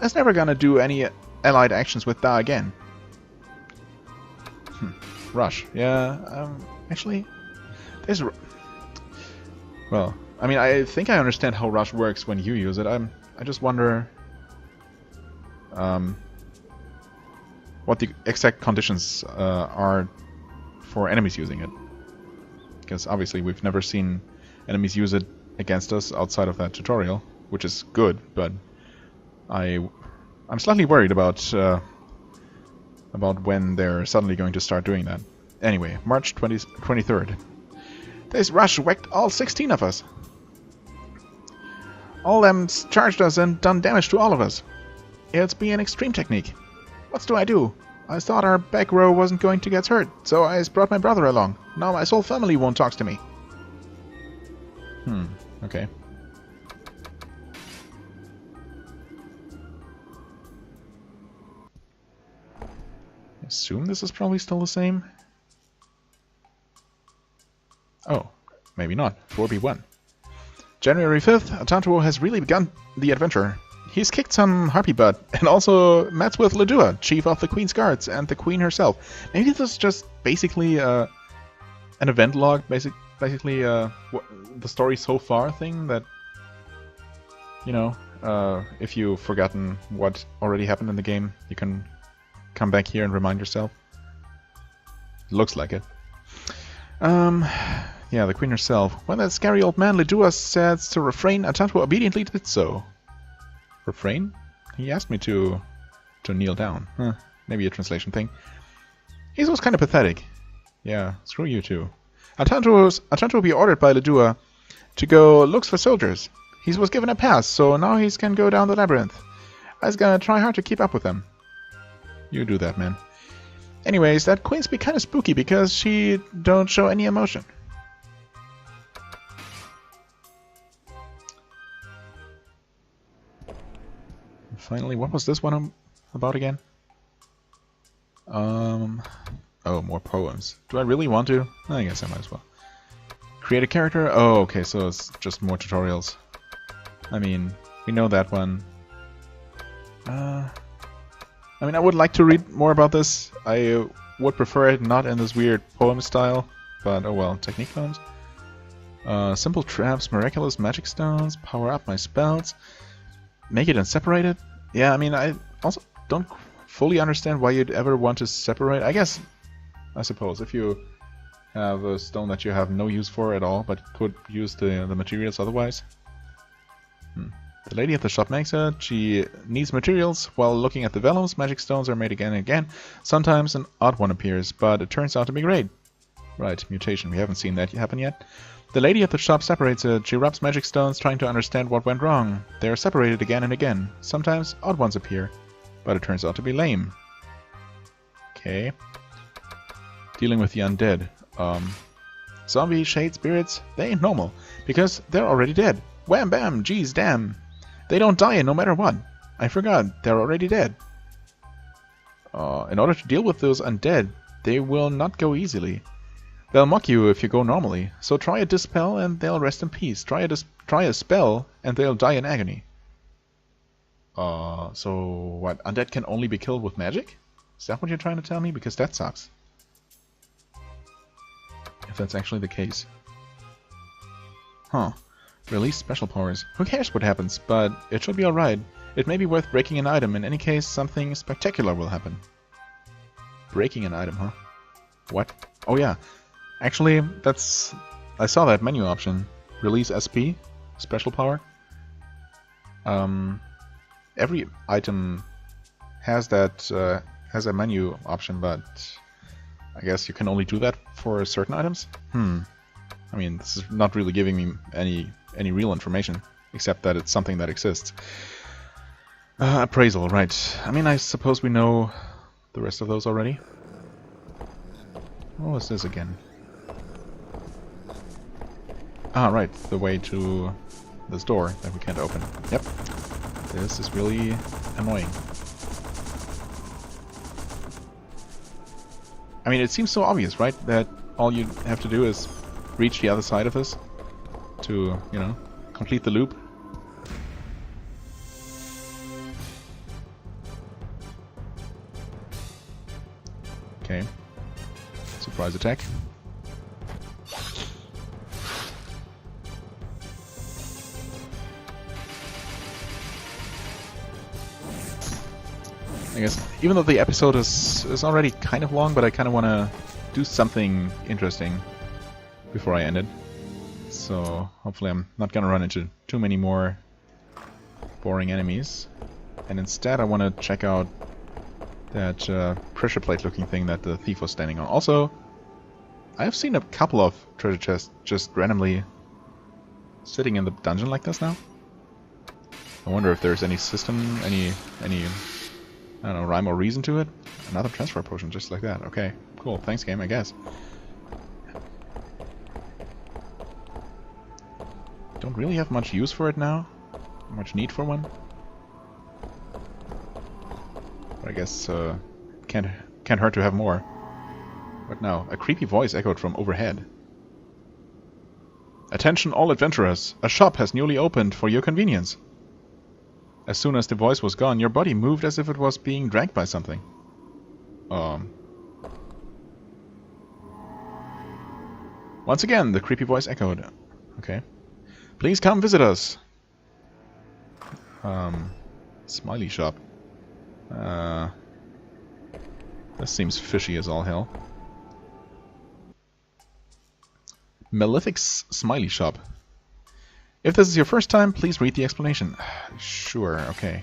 I's never gonna do any allied actions with Da again. Rush. Yeah, actually, there's... Well, I mean, I think I understand how Rush works when you use it. I just wonder... what the exact conditions are for enemies using it. Because obviously we've never seen enemies use it against us outside of that tutorial, which is good, but I'm slightly worried about when they're suddenly going to start doing that. Anyway, March 23rd. This rush whacked all 16 of us. All them charged us and done damage to all of us. It's be an extreme technique. What do I do? I thought our back row wasn't going to get hurt, so I brought my brother along. Now my whole family won't talk to me. Okay. I assume this is probably still the same. Oh, maybe not. 4B1. January 5th, Atantuo has really begun the adventure. He's kicked some harpy butt, and also met with Ledua, chief of the Queen's Guards, and the Queen herself. Maybe this is just basically an event log, basically the story so far thing that, you know, if you've forgotten what already happened in the game, you can come back here and remind yourself. Looks like it. Yeah, the Queen herself. When that scary old man Ledua says to refrain, Atantuo obediently did so. Refrain? He asked me to kneel down. Huh, maybe a translation thing. He was kind of pathetic. Yeah, screw you too. Atantuo be ordered by Ledua to go looks for soldiers. He was given a pass, so now he can go down the labyrinth. I was gonna try hard to keep up with them. You do that, man. Anyways, that Queen's be kind of spooky because she don't show any emotion. Finally, what was this one about again? Oh, more poems. Do I really want to? I guess I might as well. Create a character? Oh, okay, so it's just more tutorials. I mean, we know that one. I mean, I would like to read more about this. I would prefer it not in this weird poem style, but oh well, technique poems. Simple traps, miraculous magic stones, power up my spells, make it and separate it. Yeah, I mean, I also don't fully understand why you'd ever want to separate. I suppose, if you have a stone that you have no use for at all, but could use the materials otherwise. The lady at the shop makes it. She needs materials. While looking at the vellums, magic stones are made again and again. Sometimes an odd one appears, but it turns out to be great. Right, mutation. We haven't seen that happen yet. The lady at the shop separates it. She rubs magic stones, trying to understand what went wrong. They are separated again and again. Sometimes odd ones appear, but it turns out to be lame. Okay. Dealing with the undead. Zombie, shade, spirits, they ain't normal, because they're already dead. Wham bam, geez, damn. They don't die no matter what. I forgot, they're already dead. In order to deal with those undead, they will not go easily. They'll mock you if you go normally, so try a dispel and they'll rest in peace. Try a spell and they'll die in agony. So what, undead can only be killed with magic? Is that what you're trying to tell me? Because that sucks. If that's actually the case. Huh. Release special powers. Who cares what happens, but it should be alright. It may be worth breaking an item. In any case, something spectacular will happen. Breaking an item, huh? What? Oh yeah. Actually, that's... I saw that menu option. Release SP. Special power. Every item has that... has a menu option, but... I guess you can only do that for certain items? I mean, this is not really giving me any real information, except that it's something that exists. Appraisal, right. I mean, I suppose we know the rest of those already. What was this again? Ah, right, the way to this door that we can't open. Yep. This is really annoying. I mean, it seems so obvious, right? That all you have to do is reach the other side of this to, you know, complete the loop. Okay. Surprise attack. I guess, even though the episode is already kind of long, but I kind of want to do something interesting before I end it. So, hopefully I'm not going to run into too many more boring enemies. And instead I want to check out that pressure plate looking thing that the thief was standing on. Also, I've seen a couple of treasure chests just randomly sitting in the dungeon like this now. I wonder if there's any system, any I don't know, rhyme or reason to it. Another transfer potion just like that. Okay, cool. Thanks, game, I guess. Don't really have much use for it now. Much need for one. But I guess can't hurt to have more. What now? A creepy voice echoed from overhead. Attention all adventurers! A shop has newly opened for your convenience. As soon as the voice was gone, your body moved as if it was being dragged by something. Once again, the creepy voice echoed. Okay. Please come visit us! Smiley shop. This seems fishy as all hell. Malefic's Smiley Shop. If this is your first time, please read the explanation. Sure, okay.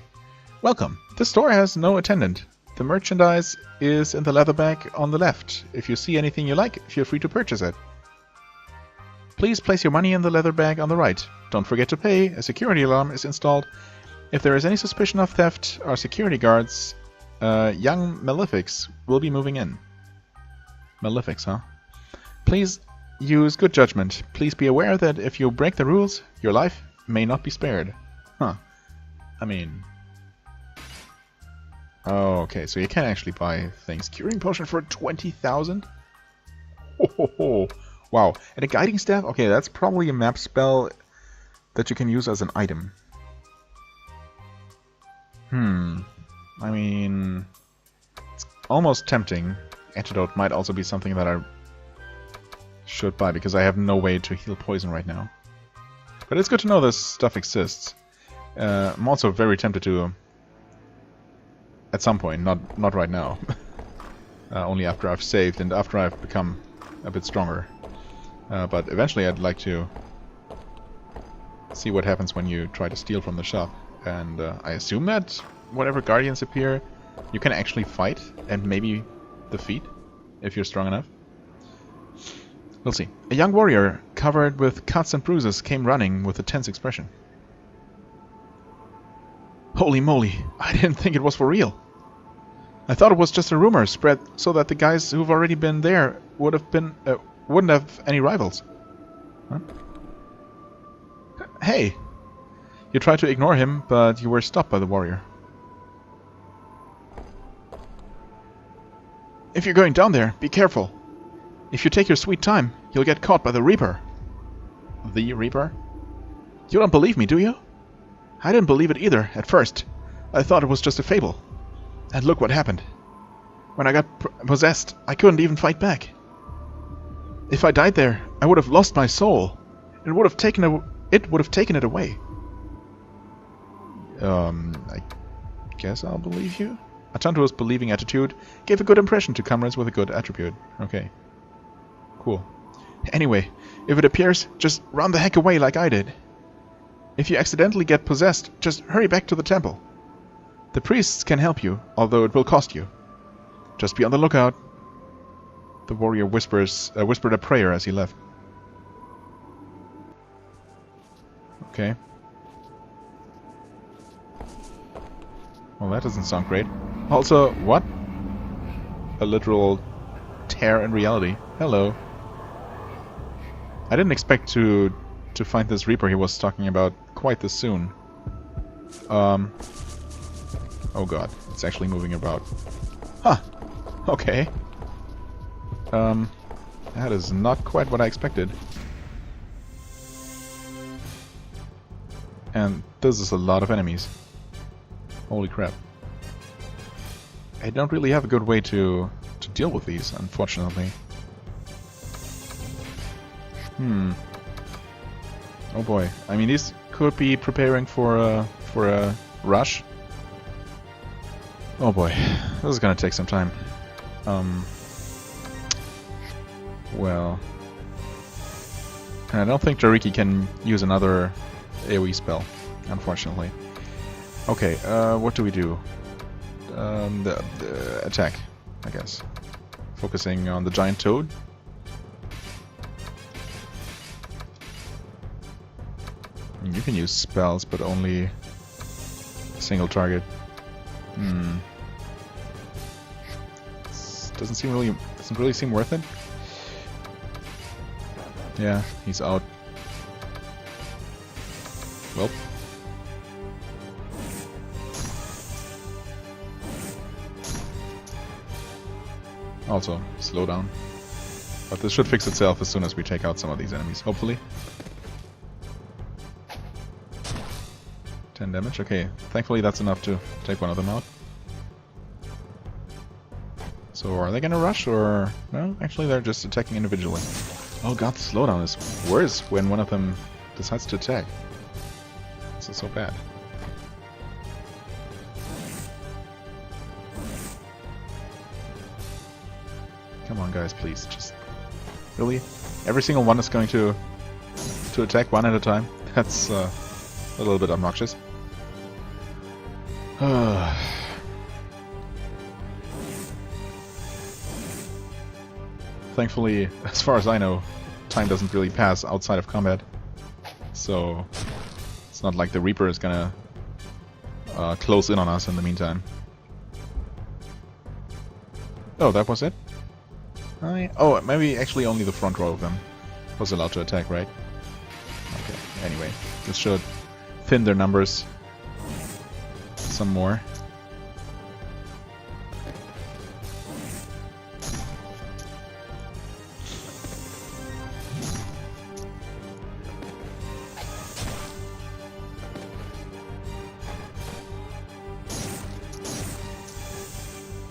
Welcome. This store has no attendant. The merchandise is in the leather bag on the left. If you see anything you like, feel free to purchase it. Please place your money in the leather bag on the right. Don't forget to pay. A security alarm is installed. If there is any suspicion of theft, our security guards, young Malefics, will be moving in. Malefics, huh? Please use good judgment. Please be aware that if you break the rules, your life may not be spared. Huh. I mean... Oh, okay, so you can actually buy things. Curing potion for 20,000? Oh, wow. And a guiding staff? Okay, that's probably a map spell that you can use as an item. I mean... It's almost tempting. Antidote might also be something that I should buy, because I have no way to heal poison right now. But it's good to know this stuff exists. I'm also very tempted to... At some point, not right now. Only after I've saved and after I've become a bit stronger. But eventually I'd like to see what happens when you try to steal from the shop. And I assume that whatever guardians appear, you can actually fight and maybe defeat if you're strong enough. We'll see. A young warrior covered with cuts and bruises came running with a tense expression. Holy moly, I didn't think it was for real. I thought it was just a rumor spread so that the guys who've already been there wouldn't have any rivals. Huh? Hey! You tried to ignore him, but you were stopped by the warrior. If you're going down there, be careful. If you take your sweet time, you'll get caught by the Reaper. The Reaper? You don't believe me, do you? I didn't believe it either, at first. I thought it was just a fable. And look what happened. When I got possessed, I couldn't even fight back. If I died there, I would have lost my soul. It would have taken it away. I guess I'll believe you. Atantuo's believing attitude gave a good impression to comrades with a good attribute. Okay. Cool. Anyway, if it appears, just run the heck away like I did. If you accidentally get possessed, just hurry back to the temple. The priests can help you, although it will cost you. Just be on the lookout. The warrior whispered a prayer as he left. Okay. Well, that doesn't sound great. Also, what? A literal tear in reality. Hello. I didn't expect to find this Reaper he was talking about quite this soon. Oh god, it's actually moving about. Huh. Okay. That is not quite what I expected. And this is a lot of enemies. Holy crap. I don't really have a good way to deal with these, unfortunately. Oh boy. I mean, these could be preparing for a rush. Oh boy. This is gonna take some time. Well... I don't think Jariki can use another AoE spell, unfortunately. Okay, what do we do? The attack, I guess. Focusing on the giant toad. You can use spells, but only a single target. This doesn't really seem worth it. Yeah, he's out. Well. Also, slow down. But this should fix itself as soon as we take out some of these enemies, hopefully. 10 damage, okay. Thankfully that's enough to take one of them out. So are they gonna rush or... No, actually they're just attacking individually. Oh god, the slowdown is worse when one of them decides to attack. This is so bad. Come on guys, please, just... Really? Every single one is going to attack one at a time? That's a little bit obnoxious. Thankfully, as far as I know, time doesn't really pass outside of combat. So, it's not like the Reaper is gonna close in on us in the meantime. Oh, that was it? Oh, maybe actually only the front row of them was allowed to attack, right? Okay, anyway, this should thin their numbers some more.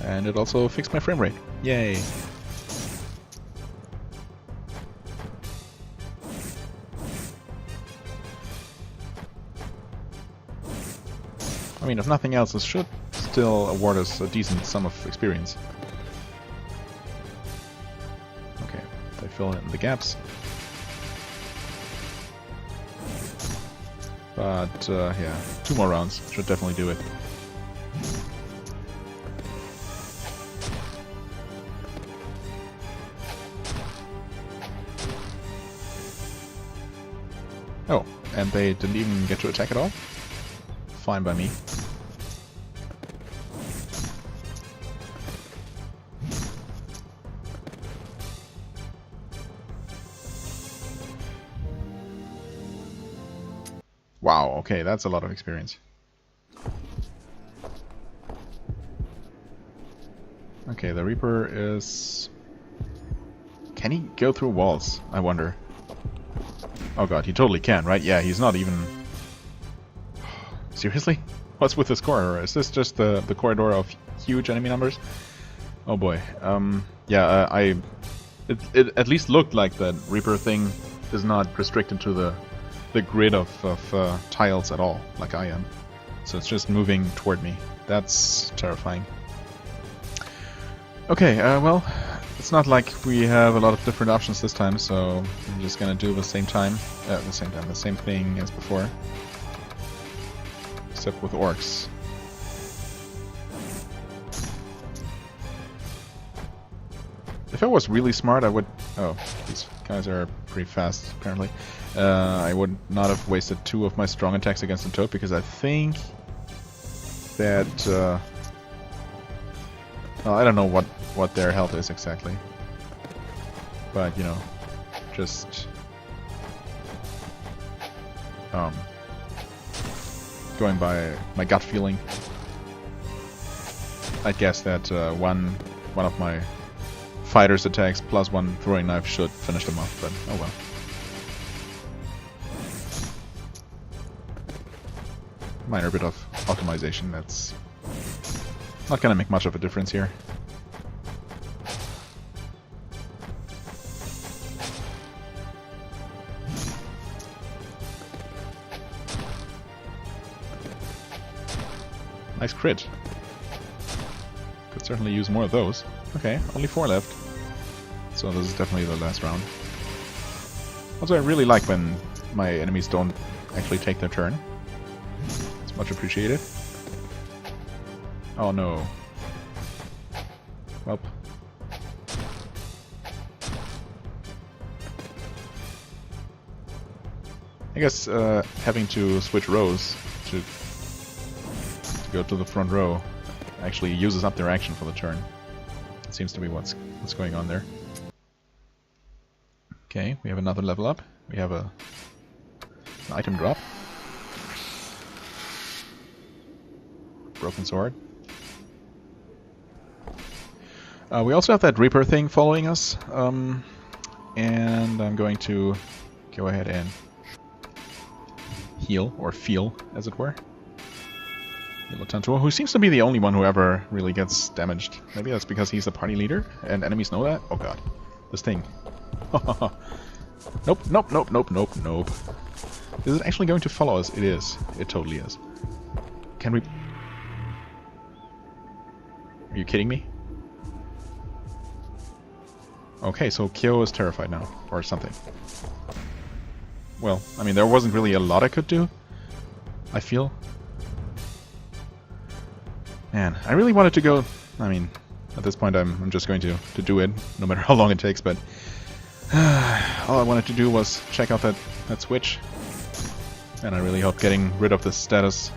And it also fixed my frame rate. Yay! I mean, if nothing else, this should still award us a decent sum of experience. Okay, they fill in the gaps. But, yeah, 2 more rounds should definitely do it. Oh, and they didn't even get to attack at all? Fine by me. Wow, okay, that's a lot of experience. Okay, the Reaper is... Can he go through walls? I wonder. Oh god, he totally can, right? Yeah, he's not even... Seriously? What's with this corridor? Is this just the corridor of huge enemy numbers? Oh boy. Yeah, it at least looked like that Reaper thing is not restricted to the grid of tiles at all, like I am. So it's just moving toward me. That's terrifying. Okay, well, it's not like we have a lot of different options this time, so I'm just gonna do the same thing as before. Except with orcs. If I was really smart, I would... Oh, these guys are pretty fast, apparently. I would not have wasted 2 of my strong attacks against the toad, because I think that... well, I don't know what their health is exactly. But, you know, just... going by my gut feeling, I guess that one of my fighter's attacks plus 1 throwing knife should finish them off, but oh well. Minor bit of optimization, that's not gonna make much of a difference here. Nice crit. Could certainly use more of those. Okay, only 4 left. So this is definitely the last round. Also, I really like when my enemies don't actually take their turn. It's much appreciated. Oh no. Welp. I guess having to switch rows to go to the front row actually uses up their action for the turn. It seems to be what's going on there. Okay, we have another level up. We have an item drop. Broken sword. We also have that Reaper thing following us, and I'm going to go ahead and heal, or feel, as it were. Who seems to be the only one who ever really gets damaged. Maybe that's because he's the party leader, and enemies know that? Oh god. This thing. Nope, nope, nope, nope, nope, nope. Is it actually going to follow us? It is. It totally is. Can we... Are you kidding me? Okay, so Kyo is terrified now, or something. Well, I mean, there wasn't really a lot I could do, I feel. Man, I really wanted to go... I mean, at this point I'm just going to do it, no matter how long it takes, but... all I wanted to do was check out that switch. And I really hope getting rid of this status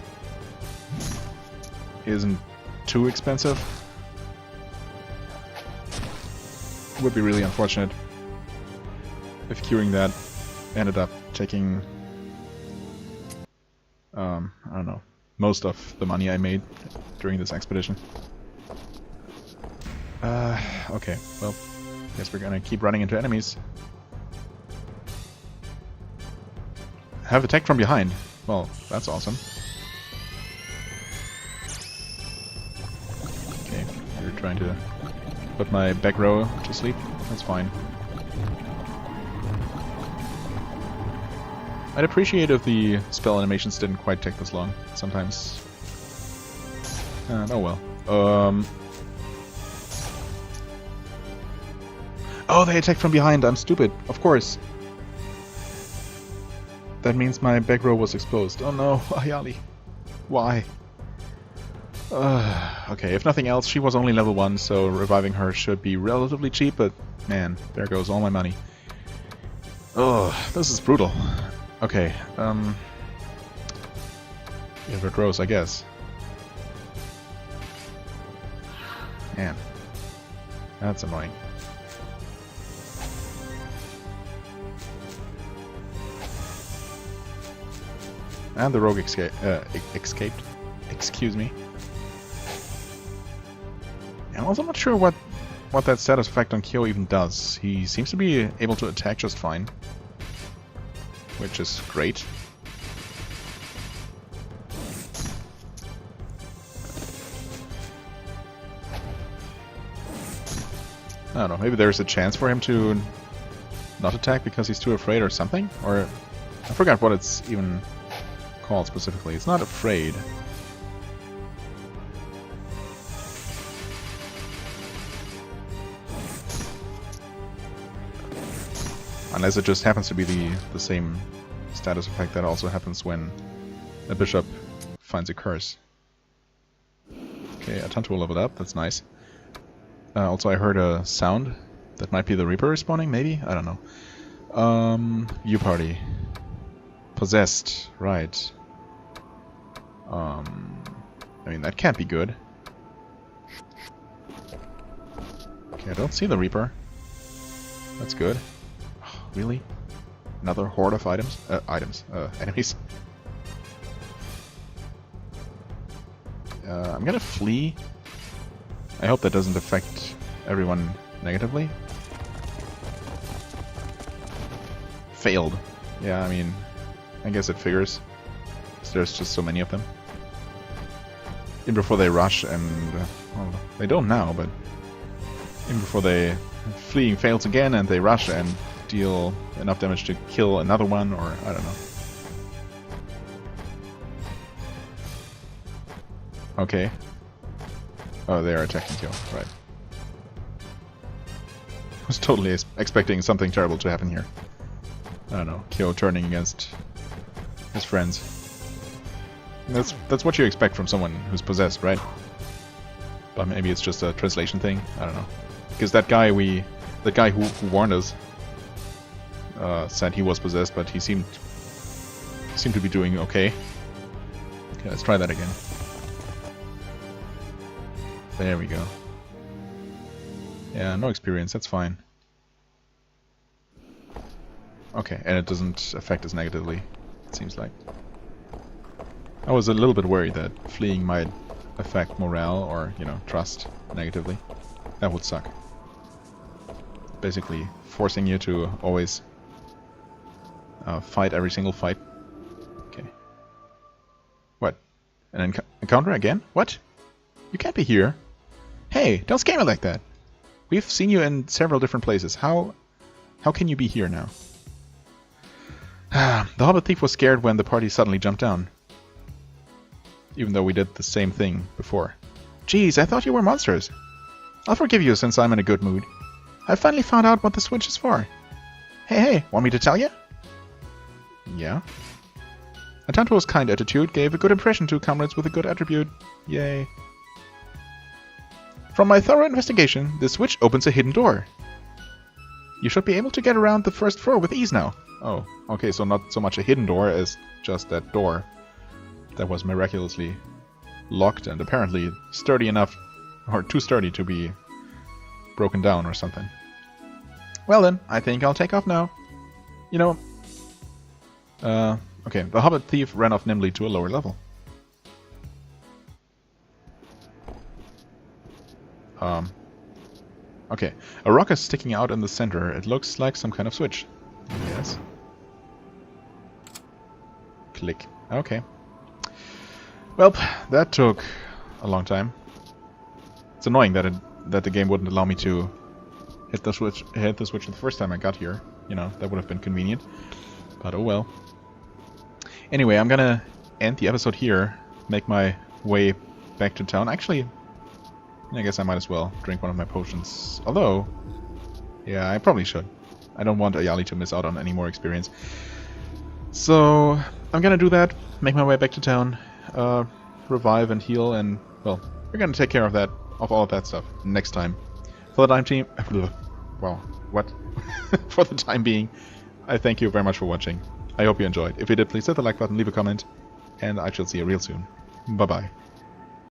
isn't too expensive. It would be really unfortunate if curing that ended up taking... I don't know, most of the money I made during this expedition. Okay, well, guess we're gonna keep running into enemies. Have attacked from behind. Well, that's awesome. Okay, you're trying to put my back row to sleep. That's fine. I'd appreciate if the spell animations didn't quite take this long. Sometimes... oh well. Oh, they attacked from behind. I'm stupid. Of course. That means my back row was exposed. Oh no, Ayali. Why? Okay, if nothing else, she was only level 1, so reviving her should be relatively cheap, but man, there goes all my money. Oh, this is brutal. Okay, invert rows, I guess. Man, that's annoying. And the rogue escaped. Excuse me. I'm also not sure what that status effect on Kyo even does. He seems to be able to attack just fine, which is great. I don't know, maybe there's a chance for him to not attack because he's too afraid or something? Or I forgot what it's even called specifically. It's not afraid. Unless it just happens to be the same status effect that also happens when a bishop finds a curse. Okay, Atanto leveled up, that's nice. Also I heard a sound. That might be the Reaper respawning, maybe? I don't know. U-Party. Possessed, right. I mean, that can't be good. Okay, I don't see the Reaper. That's good. Really? Another horde of enemies. I'm gonna flee. I hope that doesn't affect everyone negatively. Failed. Yeah, I mean, I guess it figures. 'Cause there's just so many of them. Even before they rush and... well, they don't now, but... even before they... fleeing fails again and they rush and deal enough damage to kill another one, or I don't know. Okay. Oh, they are attacking Kyo, right. I was totally expecting something terrible to happen here. I don't know, Kyo turning against his friends. That's what you expect from someone who's possessed, right? But maybe it's just a translation thing, I don't know. Because that guy who warned us said he was possessed, but he seemed to be doing okay. Okay, let's try that again. There we go. Yeah, no experience, that's fine. Okay, and it doesn't affect us negatively, it seems like. I was a little bit worried that fleeing might affect morale or, you know, trust negatively. That would suck. Basically forcing you to always fight every single fight. Okay. What? An encounter again? What? You can't be here. Hey, don't scare me like that. We've seen you in several different places. How can you be here now? The Hobbit Thief was scared when the party suddenly jumped down. Even though we did the same thing before. Geez, I thought you were monsters. I'll forgive you since I'm in a good mood. I finally found out what the switch is for. Hey, want me to tell you? Yeah. Atanto's kind attitude gave a good impression to comrades with a good attribute. Yay. From my thorough investigation, this switch opens a hidden door. You should be able to get around the first floor with ease now. Oh, okay, so not so much a hidden door as just that door that was miraculously locked and apparently sturdy enough, or too sturdy to be broken down or something. Well then, I think I'll take off now. You know... okay, the Hobbit Thief ran off nimbly to a lower level. Okay, a rock is sticking out in the center. It looks like some kind of switch. Yes. Click. Okay. Well, that took a long time. It's annoying that the game wouldn't allow me to hit the switch the first time I got here. You know, that would have been convenient. But oh well. Anyway, I'm gonna end the episode here. Make my way back to town. Actually, I guess I might as well drink one of my potions. Although, yeah, I probably should. I don't want Ayali to miss out on any more experience. So I'm gonna do that, make my way back to town, revive and heal, and well, we're gonna take care of all of that stuff next time. For the time wow, what? For the time being, I thank you very much for watching. I hope you enjoyed. If you did, please hit the like button, leave a comment, and I shall see you real soon. Bye bye.